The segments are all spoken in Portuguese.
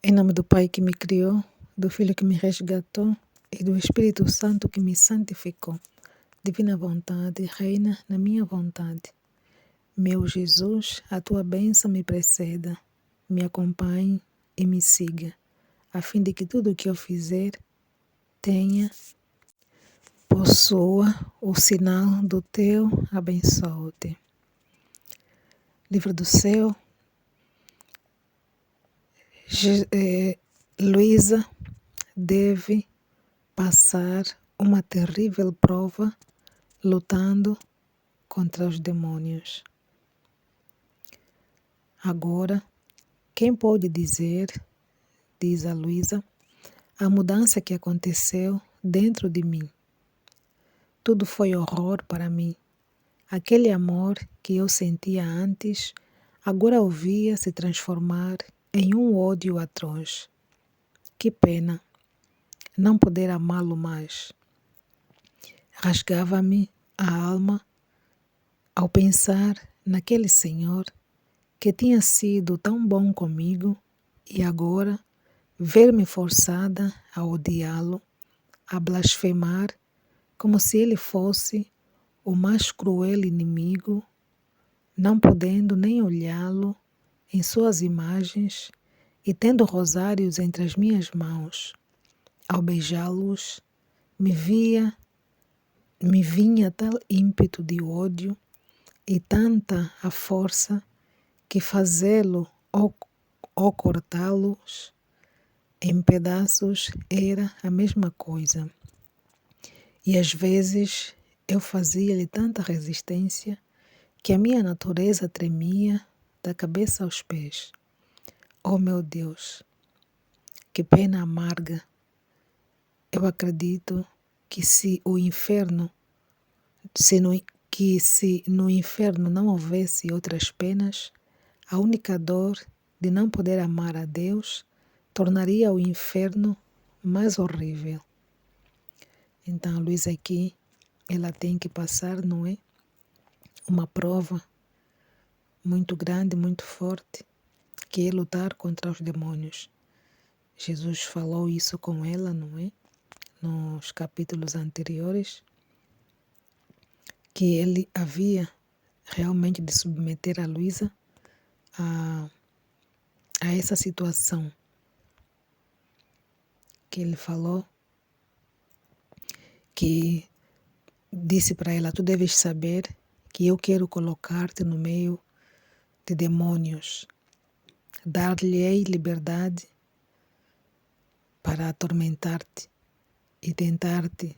Em nome do Pai que me criou, do Filho que me resgatou e do Espírito Santo que me santificou. Divina vontade, reina na minha vontade. Meu Jesus, a tua bênção me preceda, me acompanhe e me siga, a fim de que tudo o que eu fizer tenha, possua o sinal do teu abençoe-te. Livro do céu, Luísa deve passar uma terrível prova lutando contra os demônios. Agora, quem pode dizer, diz a Luísa, a mudança que aconteceu dentro de mim? Tudo foi horror para mim. Aquele amor que eu sentia antes, agora ouvia se transformar em um ódio atroz. Que pena não poder amá-lo mais. Rasgava-me a alma ao pensar naquele Senhor que tinha sido tão bom comigo e agora ver-me forçada a odiá-lo, a blasfemar, como se ele fosse o mais cruel inimigo, não podendo nem olhá-lo em suas imagens e tendo rosários entre as minhas mãos. Ao beijá-los, me vinha tal ímpeto de ódio e tanta a força que fazê-lo ou cortá-los em pedaços era a mesma coisa. E às vezes eu fazia-lhe tanta resistência que a minha natureza tremia da cabeça aos pés. Oh meu Deus, que pena amarga! Eu acredito que se no inferno não houvesse outras penas, a única dor de não poder amar a Deus tornaria o inferno mais horrível. Então a Luísa aqui, ela tem que passar, não é? Uma prova muito grande, muito forte, que é lutar contra os demônios. Jesus falou isso com ela, não é? Nos capítulos anteriores, que ele havia realmente de submeter a Luísa a essa situação. Que ele falou, que disse para ela, tu deves saber que eu quero colocar-te no meio de demônios, dar-lhe-ei liberdade para atormentar-te e tentar-te,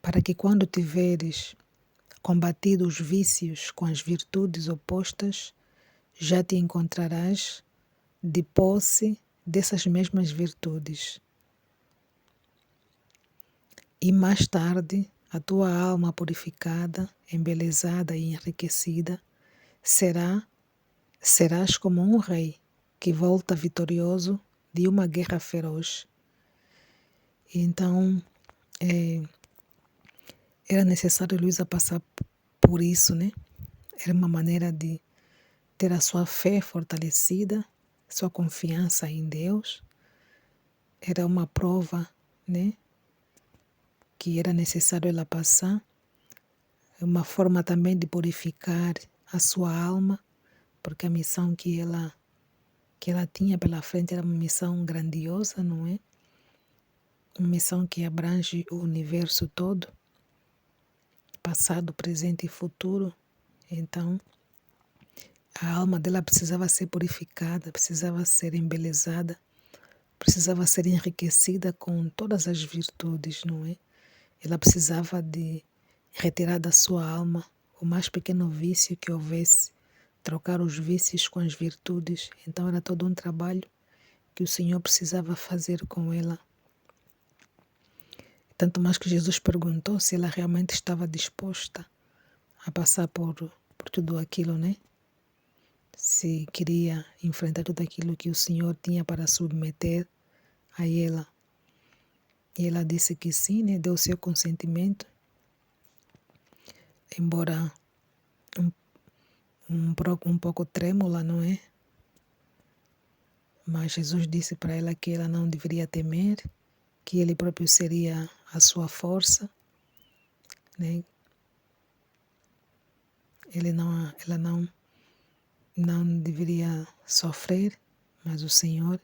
para que quando tiveres combatido os vícios com as virtudes opostas, já te encontrarás de posse dessas mesmas virtudes. E mais tarde, a tua alma purificada, embelezada e enriquecida, serás como um rei que volta vitorioso de uma guerra feroz. Então, era necessário Luísa passar por isso, né? Era uma maneira de ter a sua fé fortalecida, sua confiança em Deus. Era uma prova, né? Que era necessário ela passar. Uma forma também de purificar a sua alma, porque a missão que ela tinha pela frente era uma missão grandiosa, não é? Uma missão que abrange o universo todo, passado, presente e futuro. Então, a alma dela precisava ser purificada, precisava ser embelezada, precisava ser enriquecida com todas as virtudes, não é? Ela precisava de retirar da sua alma o mais pequeno vício que houvesse, trocar os vícios com as virtudes. Então era todo um trabalho que o Senhor precisava fazer com ela. Tanto mais que Jesus perguntou se ela realmente estava disposta a passar por tudo aquilo, né? Se queria enfrentar tudo aquilo que o Senhor tinha para submeter a ela. E ela disse que sim, né? Deu seu consentimento, embora um pouco trêmula, não é? Mas Jesus disse para ela que ela não deveria temer, que Ele próprio seria a sua força, né? Ela não deveria sofrer, mas o Senhor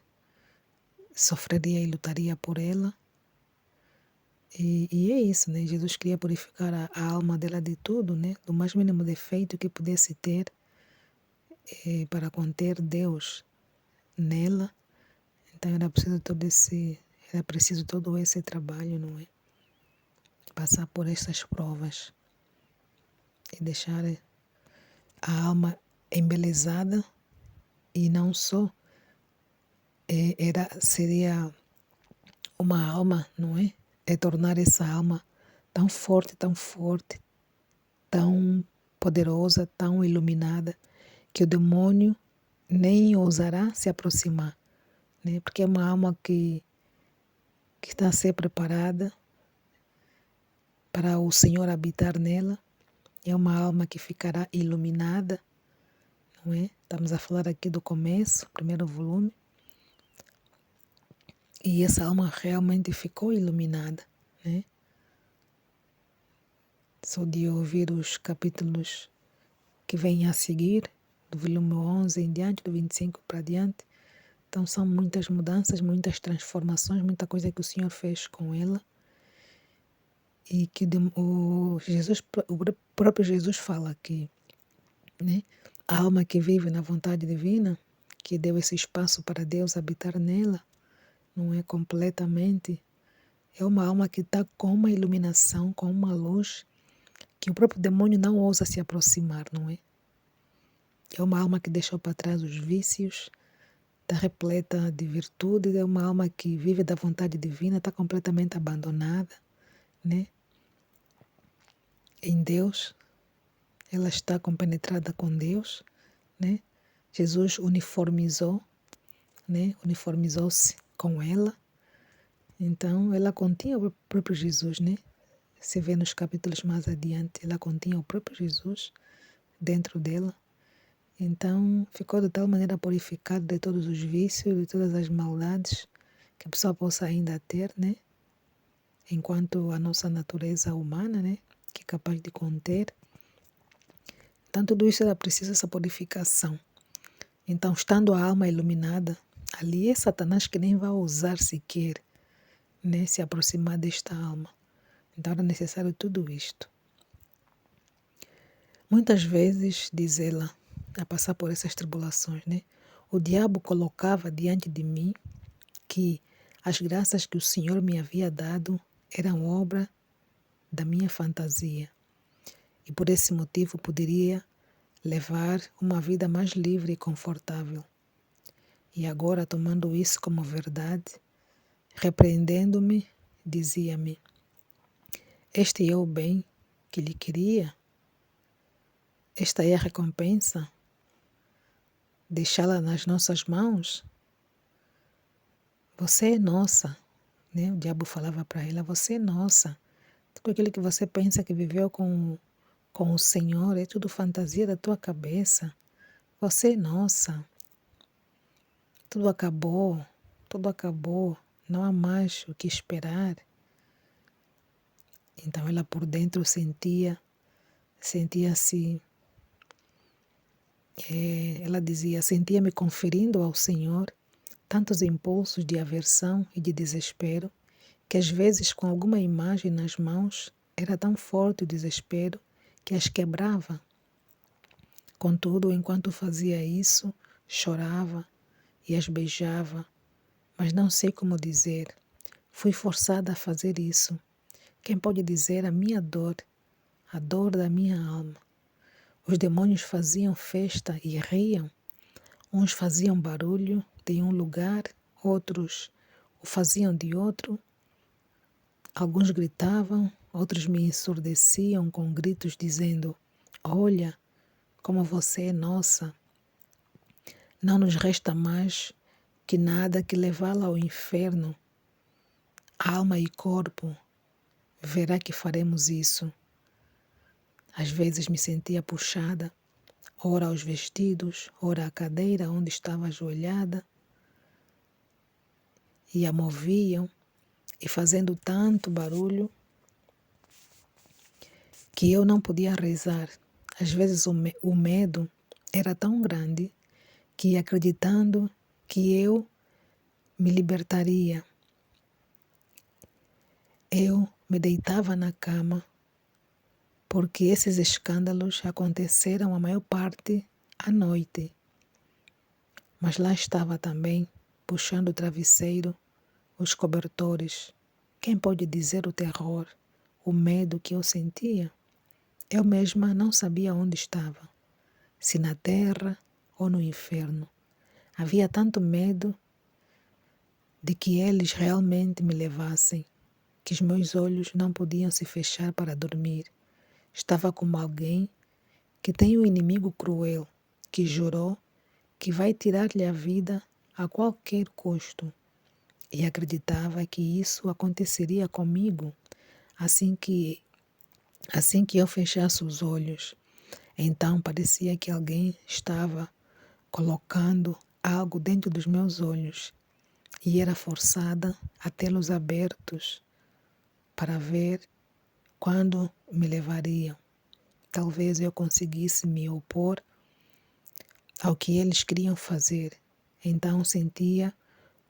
sofreria e lutaria por ela. E é isso, né? Jesus queria purificar a alma dela de tudo, né? Do mais mínimo defeito que pudesse ter, para conter Deus nela. Então era preciso todo esse trabalho, não é? Passar por essas provas e deixar a alma embelezada, e não só seria uma alma, não é? É tornar essa alma tão forte, tão poderosa, tão iluminada, que o demônio nem ousará se aproximar, né? Porque é uma alma que está a ser preparada para o Senhor habitar nela. É uma alma que ficará iluminada, não é? Estamos a falar aqui do começo, primeiro volume. E essa alma realmente ficou iluminada, né? Só de ouvir os capítulos que vêm a seguir, do volume 11 em diante, do 25 para diante. Então são muitas mudanças, muitas transformações, muita coisa que o Senhor fez com ela. E que o próprio Jesus fala aqui, né? A alma que vive na vontade divina, que deu esse espaço para Deus habitar nela, não é completamente. É uma alma que está com uma iluminação, com uma luz, que o próprio demônio não ousa se aproximar, não é? É uma alma que deixou para trás os vícios, está repleta de virtude, é uma alma que vive da vontade divina, está completamente abandonada, né? Em Deus, ela está compenetrada com Deus, né? Jesus uniformizou, né? Uniformizou-se com ela. Então, ela continha o próprio Jesus, né? Se vê nos capítulos mais adiante, ela continha o próprio Jesus dentro dela. Então, ficou de tal maneira purificada de todos os vícios, de todas as maldades que a pessoa possa ainda ter, né? Enquanto a nossa natureza humana, né? Que é capaz de conter. Então, tudo isso ela precisa dessa purificação. Então, estando a alma iluminada, ali é Satanás que nem vai ousar sequer, né? Se aproximar desta alma. Então, era necessário tudo isto. Muitas vezes, diz ela, a passar por essas tribulações, né? O diabo colocava diante de mim que as graças que o Senhor me havia dado eram obra da minha fantasia. E por esse motivo poderia levar uma vida mais livre e confortável. E agora, tomando isso como verdade, repreendendo-me, dizia-me: este é o bem que lhe queria? Esta é a recompensa? Deixá-la nas nossas mãos? Você é nossa, né? O diabo falava para ela: você é nossa. Tudo aquilo que você pensa que viveu com o Senhor é tudo fantasia da tua cabeça. Você é nossa. Tudo acabou, não há mais o que esperar. Então ela por dentro sentia-se, ela dizia, sentia-me conferindo ao Senhor tantos impulsos de aversão e de desespero, que às vezes com alguma imagem nas mãos era tão forte o desespero que as quebrava. Contudo, enquanto fazia isso, chorava e as beijava, mas não sei como dizer. Fui forçada a fazer isso. Quem pode dizer a minha dor, a dor da minha alma? Os demônios faziam festa e riam. Uns faziam barulho de um lugar, outros o faziam de outro. Alguns gritavam, outros me ensurdeciam com gritos dizendo: olha, como você é nossa. Não nos resta mais que nada que levá-la ao inferno. Alma e corpo, verá que faremos isso. Às vezes me sentia puxada, ora aos vestidos, ora à cadeira onde estava ajoelhada. e a moviam, e fazendo tanto barulho que eu não podia rezar. Às vezes o medo era tão grande que, acreditando que eu me libertaria, eu me deitava na cama, porque esses escândalos aconteceram a maior parte à noite. Mas lá estava também, puxando o travesseiro, os cobertores. Quem pode dizer o terror, o medo que eu sentia? Eu mesma não sabia onde estava, se na terra ou no inferno. Havia tanto medo de que eles realmente me levassem, que os meus olhos não podiam se fechar para dormir. Estava como alguém que tem um inimigo cruel, que jurou que vai tirar-lhe a vida a qualquer custo. E acreditava que isso aconteceria comigo assim que eu fechasse os olhos. Então parecia que alguém estava colocando algo dentro dos meus olhos e era forçada a tê-los abertos para ver quando me levariam. Talvez eu conseguisse me opor ao que eles queriam fazer. Então sentia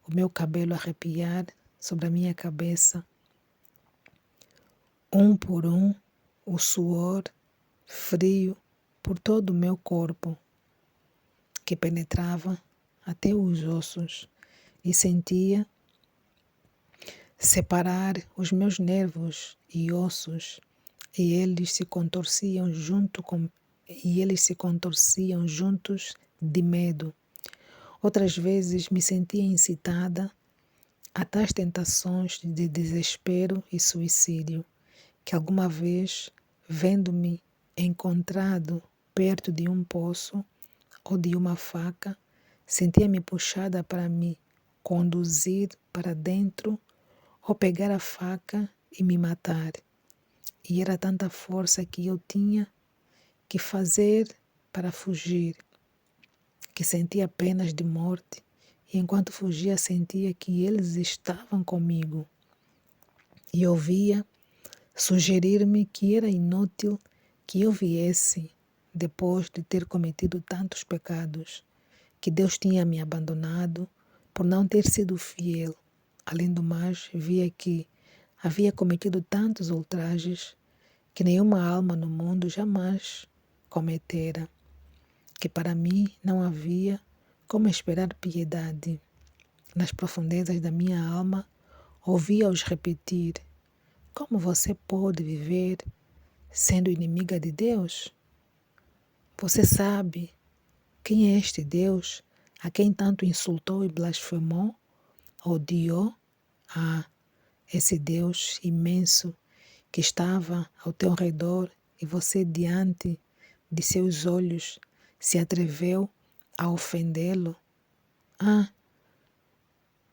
o meu cabelo arrepiar sobre a minha cabeça, um por um, o suor frio por todo o meu corpo, que penetrava até os ossos, e sentia separar os meus nervos e ossos, e eles se contorciam juntos de medo. Outras vezes me sentia incitada a tais tentações de desespero e suicídio, que alguma vez, vendo-me encontrado perto de um poço ou de uma faca, sentia-me puxada para me conduzir para dentro ou pegar a faca e me matar. E era tanta força que eu tinha que fazer para fugir, que sentia penas de morte, e enquanto fugia sentia que eles estavam comigo. E ouvia sugerir-me que era inútil que eu viesse depois de ter cometido tantos pecados, que Deus tinha me abandonado por não ter sido fiel. Além do mais, via que havia cometido tantos ultrajes que nenhuma alma no mundo jamais cometera, que para mim não havia como esperar piedade. Nas profundezas da minha alma, ouvia-os repetir: como você pode viver sendo inimiga de Deus? Você sabe quem é este Deus a quem tanto insultou e blasfemou? Odiou? Ah, esse Deus imenso que estava ao teu redor e você, diante de seus olhos, se atreveu a ofendê-lo? Ah,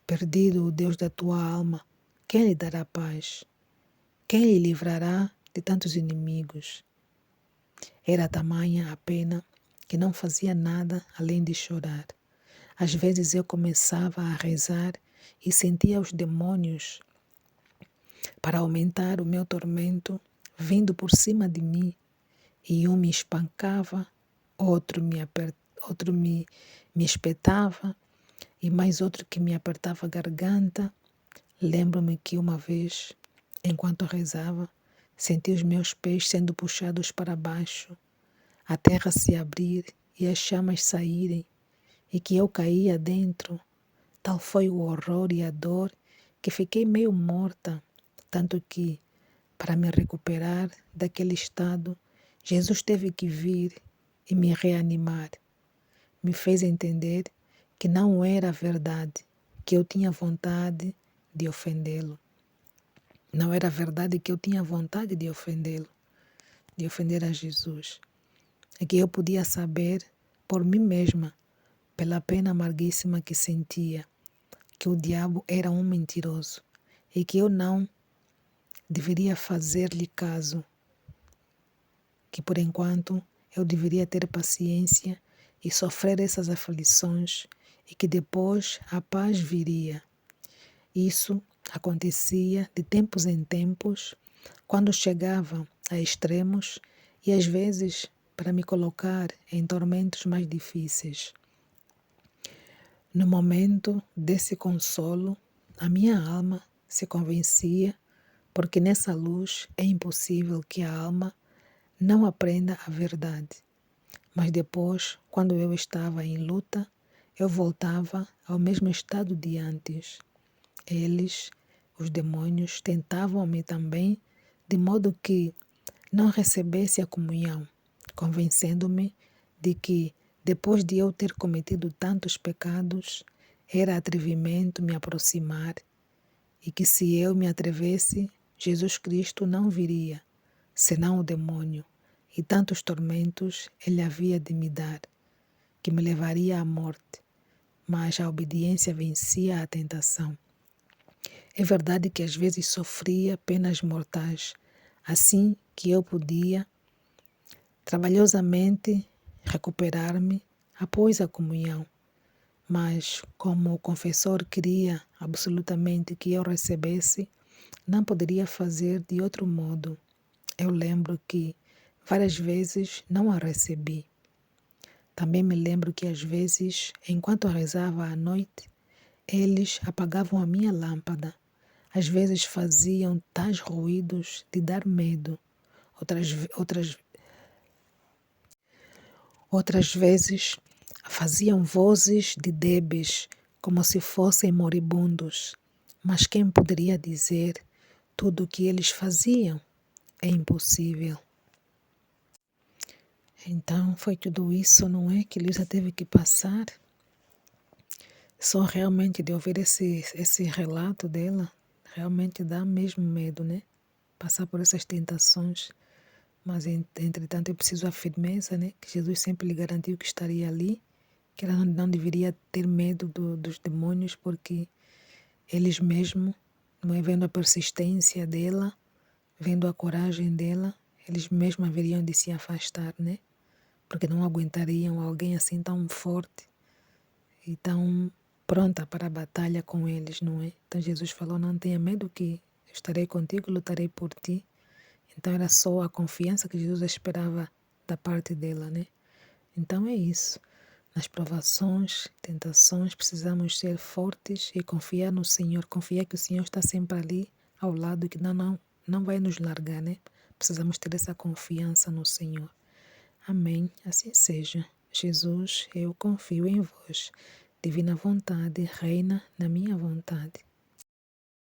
perdido o Deus da tua alma, quem lhe dará paz? Quem lhe livrará de tantos inimigos? Era tamanha a pena que não fazia nada além de chorar. Às vezes eu começava a rezar e sentia os demônios, para aumentar o meu tormento, vindo por cima de mim, e um me espancava, outro me espetava, e mais outro que me apertava a garganta. Lembro-me que uma vez, enquanto rezava, senti os meus pés sendo puxados para baixo, a terra se abrir e as chamas saírem, e que eu caía dentro. Tal foi o horror e a dor que fiquei meio morta, tanto que, para me recuperar daquele estado, Jesus teve que vir e me reanimar. Me fez entender que não era verdade, que eu tinha vontade de ofendê-lo. Não era verdade que eu tinha vontade de ofendê-lo, de ofender a Jesus. É que eu podia saber por mim mesma, pela pena amarguíssima que sentia, que o diabo era um mentiroso e que eu não deveria fazer-lhe caso, que por enquanto eu deveria ter paciência e sofrer essas aflições e que depois a paz viria. Isso acontecia de tempos em tempos, quando chegava a extremos e às vezes para me colocar em tormentos mais difíceis. No momento desse consolo, a minha alma se convencia, porque nessa luz é impossível que a alma não aprenda a verdade. Mas depois, quando eu estava em luta, eu voltava ao mesmo estado de antes. Eles, os demônios, tentavam-me também, de modo que não recebesse a comunhão, convencendo-me de que, depois de eu ter cometido tantos pecados, era atrevimento me aproximar e que se eu me atrevesse, Jesus Cristo não viria, senão o demônio, e tantos tormentos ele havia de me dar, que me levaria à morte, mas a obediência vencia a tentação. É verdade que às vezes sofria penas mortais, assim que eu podia trabalhosamente recuperar-me após a comunhão, mas como o confessor queria absolutamente que eu recebesse, não poderia fazer de outro modo. Eu lembro que várias vezes não a recebi. Também me lembro que às vezes, enquanto eu rezava à noite, eles apagavam a minha lâmpada. Às vezes faziam tais ruídos de dar medo. Outras vezes faziam vozes de débeis, como se fossem moribundos. Mas quem poderia dizer tudo o que eles faziam? É impossível. Então foi tudo isso, não é, que Luísa teve que passar? Só realmente de ouvir esse relato dela, realmente dá mesmo medo, né? Passar por essas tentações. Mas, entretanto, eu preciso a firmeza, né? Que Jesus sempre lhe garantiu que estaria ali, que ela não deveria ter medo dos demônios, porque eles mesmos, não é, vendo a persistência dela, vendo a coragem dela, eles mesmos haveriam de se afastar, né? Porque não aguentariam alguém assim tão forte e tão pronta para a batalha com eles, não é? Então Jesus falou, não tenha medo que eu estarei contigo, lutarei por ti. Então era só a confiança que Jesus esperava da parte dela, né? Então é isso. Nas provações, tentações, precisamos ser fortes e confiar no Senhor. Confiar que o Senhor está sempre ali ao lado e que não vai nos largar, né? Precisamos ter essa confiança no Senhor. Amém. Assim seja. Jesus, eu confio em vós. Divina vontade, reina na minha vontade.